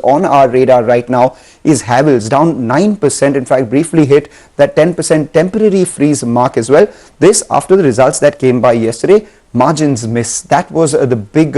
on our radar right now is Havells, down 9%, in fact briefly hit that 10% temporary freeze mark as well. This after the results that came by yesterday. Margins miss. That was the big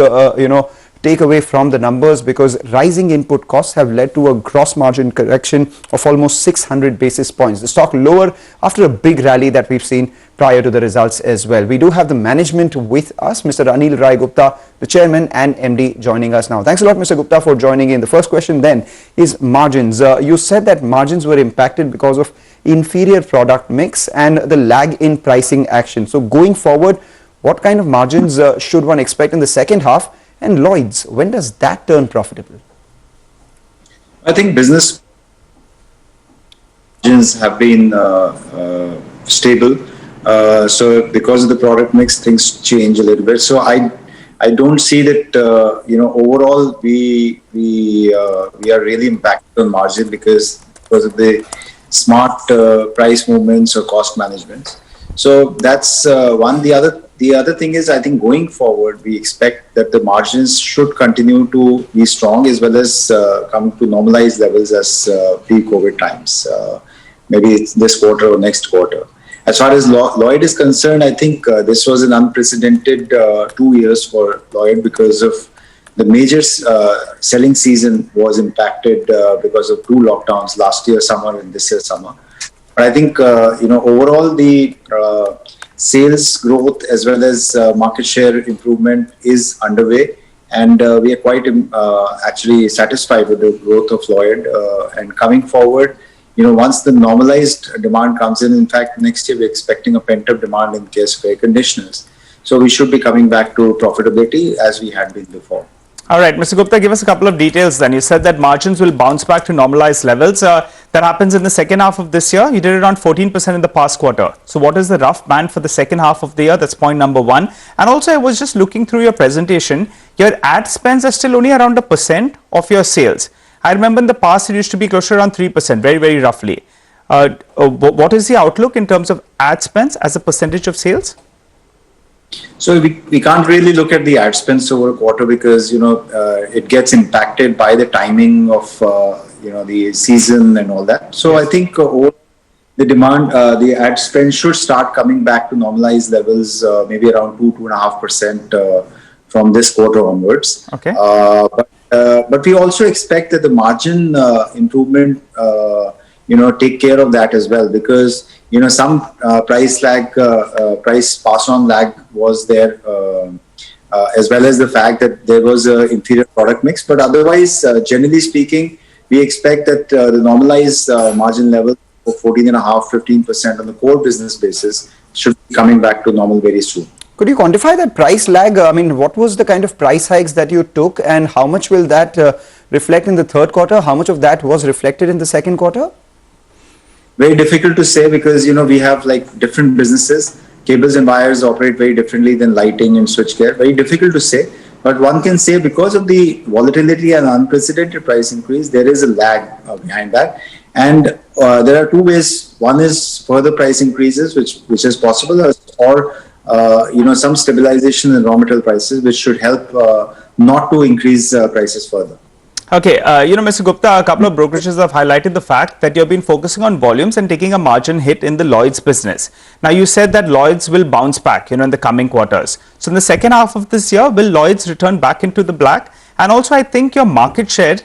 take away from the numbers, because rising input costs have led to a gross margin correction of almost 600 basis points. The stock lower after a big rally that we've seen prior to the results as well. We do have the management with us, Mr. Anil Rai Gupta, the chairman and MD, joining us now. Thanks a lot, Mr. Gupta, for joining in. The first question then is margins. You said that margins were impacted because of inferior product mix and the lag in pricing action. So going forward, what kind of margins should one expect in the second half? And Lloyd's, when does that turn profitable? I think business margins have been stable. So because of the product mix, things change a little bit. So I don't see that overall we are really impacted on margin because of the smart price movements or cost management. So that's one. The other thing is, I think going forward, we expect that the margins should continue to be strong as well as come to normalized levels as pre-COVID times. Maybe it's this quarter or next quarter. As far as Lloyd is concerned, I think this was an unprecedented 2 years for Lloyd because of the major selling season was impacted because of 2 lockdowns last year summer and this year summer. But I think overall the sales growth as well as market share improvement is underway, and we are quite actually satisfied with the growth of Lloyd. And coming forward, once the normalized demand comes in fact next year we're expecting a pent-up demand in case of air conditioners. So we should be coming back to profitability as we had been before. All right, Mr. Gupta, give us a couple of details then. You said that margins will bounce back to normalized levels. That happens in the second half of this year. You did around 14% in the past quarter. So what is the rough band for the second half of the year? That's point number one. And also, I was just looking through your presentation. Your ad spends are still only around 1% of your sales. I remember in the past, it used to be closer to around 3%, very, very roughly. What is the outlook in terms of ad spends as a percentage of sales? So we can't really look at the ad spends over a quarter because it gets impacted by the timing of the season and all that. So yes. I think the demand, the ad spend should start coming back to normalized levels, maybe around 2.5% from this quarter onwards. Okay. But we also expect that the margin improvement, take care of that as well, because some price pass on lag was there, as well as the fact that there was an inferior product mix. But otherwise, generally speaking, we expect that the normalized margin level of 14.5-15% on the core business basis should be coming back to normal very soon. Could you quantify that price lag? I mean, what was the kind of price hikes that you took, and how much will that reflect in the third quarter? How much of that was reflected in the second quarter? Very difficult to say because we have like different businesses. Cables and wires operate very differently than lighting and switchgear. Very difficult to say, but one can say because of the volatility and unprecedented price increase, there is a lag behind that. And there are 2 ways. One is further price increases, which is possible, or some stabilization in raw material prices, which should help not to increase prices further. Okay, Mr. Gupta, a couple of brokerages have highlighted the fact that you've been focusing on volumes and taking a margin hit in the Lloyd's business. Now, you said that Lloyd's will bounce back, in the coming quarters. So in the second half of this year, will Lloyd's return back into the black? And also, I think your market share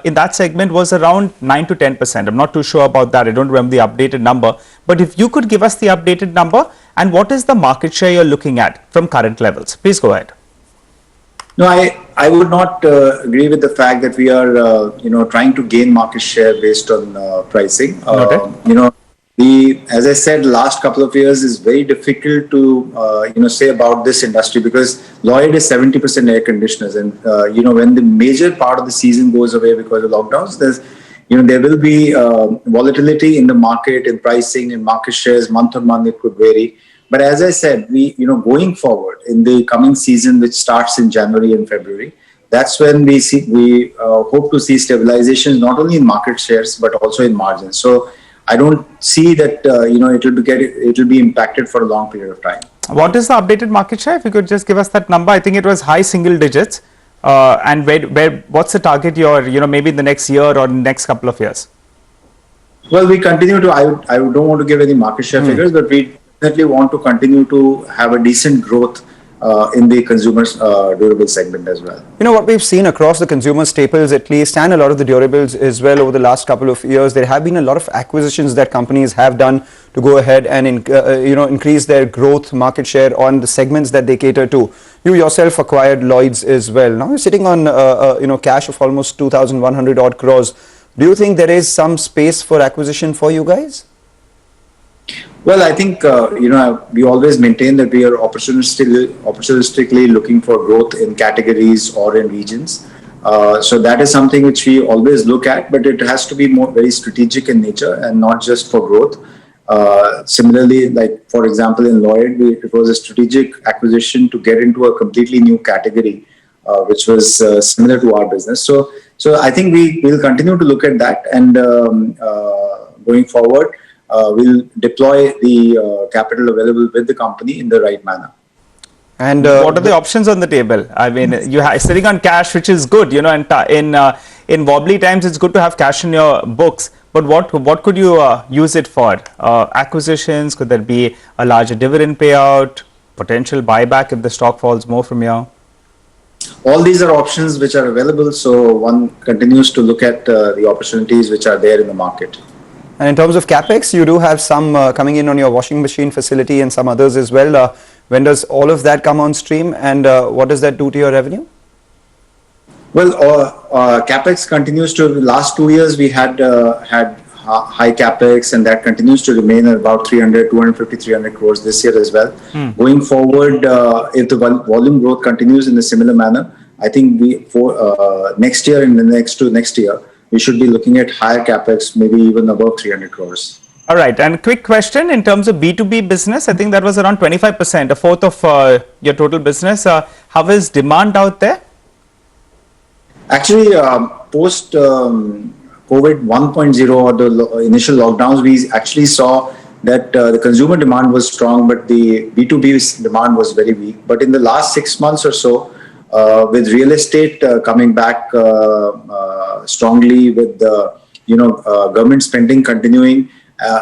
in that segment was around 9 to 10%. I'm not too sure about that. I don't remember the updated number. But if you could give us the updated number, and what is the market share you're looking at from current levels? Please go ahead. No, I would not agree with the fact that we are, trying to gain market share based on pricing. As I said, last couple of years is very difficult to, say about this industry because Lloyd is 70% air conditioners. And, when the major part of the season goes away because of lockdowns, there will be volatility in the market, in pricing, in market shares, month on month, it could vary. But as I said, going forward in the coming season, which starts in January and February, that's when we hope to see stabilization not only in market shares but also in margins. So I don't see that it will be impacted for a long period of time. What is the updated market share? If you could just give us that number. I think it was high single digits And what's the target maybe in the next year or next couple of years? Well, we continue to, I don't want to give any market share figures, but we definitely want to continue to have a decent growth in the consumer durable segment as well. You know what we've seen across the consumer staples at least, and a lot of the durables as well over the last couple of years, there have been a lot of acquisitions that companies have done to go ahead and increase their growth market share on the segments that they cater to. You yourself acquired Lloyd's as well. Now you're sitting on cash of almost 2,100 odd crores. Do you think there is some space for acquisition for you guys? Well, I think, we always maintain that we are opportunistically looking for growth in categories or in regions. So that is something which we always look at, but it has to be very strategic in nature and not just for growth. Similarly, like for example, in Lloyd, it was a strategic acquisition to get into a completely new category, which was similar to our business. So I think we will continue to look at that, and going forward, we'll deploy the capital available with the company in the right manner. And what are the options on the table? I mean, you're sitting on cash, which is good, and in wobbly times, it's good to have cash in your books. But what could you use it for? Acquisitions? Could there be a larger dividend payout? Potential buyback if the stock falls more from here? All these are options which are available, so one continues to look at the opportunities which are there in the market. And in terms of capex, you do have some coming in on your washing machine facility and some others as well. When does all of that come on stream, and what does that do to your revenue? Well, capex continues to. Last 2 years we had high capex, and that continues to remain at about 250, 300 crores this year as well. Going forward, if the volume growth continues in a similar manner, I think for next year and the next year, we should be looking at higher capex, maybe even above 300 crores. All right. And quick question in terms of B2B business, I think that was around 25%, a fourth of your total business. How is demand out there? Actually, post COVID 1.0 or the initial lockdowns, we actually saw that the consumer demand was strong, but the B2B demand was very weak. But in the last 6 months or so, with real estate coming back strongly, with the government spending continuing,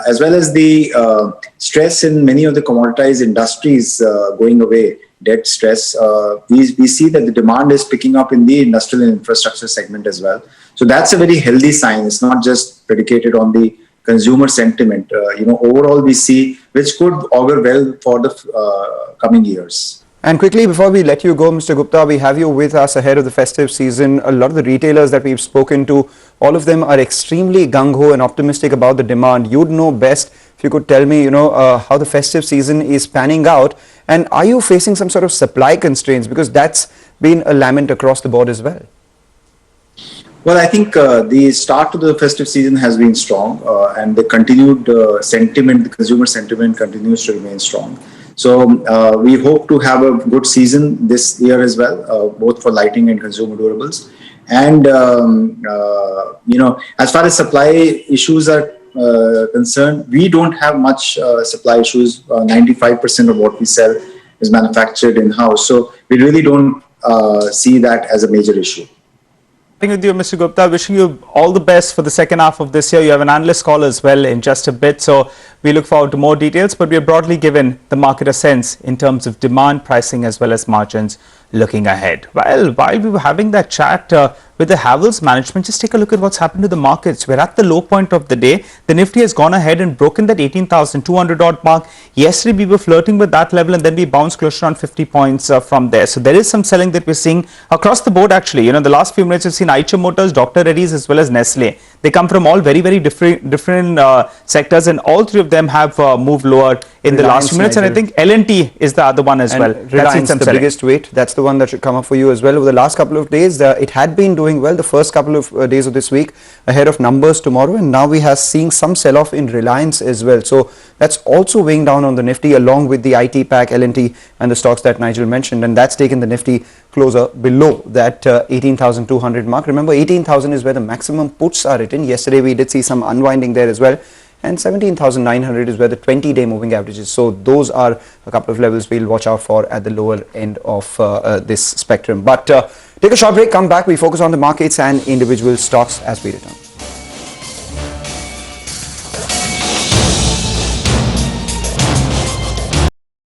as well as the stress in many of the commoditized industries going away, debt stress, we see that the demand is picking up in the industrial and infrastructure segment as well. So that's a very healthy sign. It's not just predicated on the consumer sentiment. Overall we see, which could augur well for the coming years. And quickly, before we let you go, Mr. Gupta, we have you with us ahead of the festive season. A lot of the retailers that we've spoken to, all of them are extremely gung-ho and optimistic about the demand. You'd know best if you could tell me, how the festive season is panning out. And are you facing some sort of supply constraints? Because that's been a lament across the board as well. Well, I think the start to the festive season has been strong, and the continued sentiment, the consumer sentiment continues to remain strong. So we hope to have a good season this year as well, both for lighting and consumer durables. And, as far as supply issues are concerned, we don't have much supply issues. 95% of what we sell is manufactured in-house. So we really don't see that as a major issue. With you, Mr. Gupta, wishing you all the best for the second half of this year. You have an analyst call as well in just a bit, so we look forward to more details, but we have broadly given the market a sense in terms of demand, pricing as well as margins looking ahead. Well, while we were having that chat with the Havells management, just take a look at what's happened to the markets. We're at the low point of the day. The Nifty has gone ahead and broken that 18,200 odd mark. Yesterday we were flirting with that level, and then we bounced close around 50 points from there. So there is some selling that we're seeing across the board actually. The last few minutes we've seen Eicher Motors, Dr. Reddy's as well as Nestle. They come from all very, very different sectors, and all three of them have moved lower in the last few minutes. And I think L&T is the other one as well. Reliance, the biggest weight, that's the one that should come up for you as well. Over the last couple of days, it had been doing well the first couple of days of this week ahead of numbers tomorrow, and now we are seeing some sell-off in Reliance as well. So that's also weighing down on the Nifty along with the IT pack, L&T and the stocks that Nigel mentioned, and that's taken the Nifty closer below that 18,200 mark. Remember, 18,000 is where the maximum puts are written. Yesterday we did see some unwinding there as well, and 17,900 is where the 20-day moving average is. So those are a couple of levels we'll watch out for at the lower end of this spectrum. But Take a short break, come back, we focus on the markets and individual stocks as we return.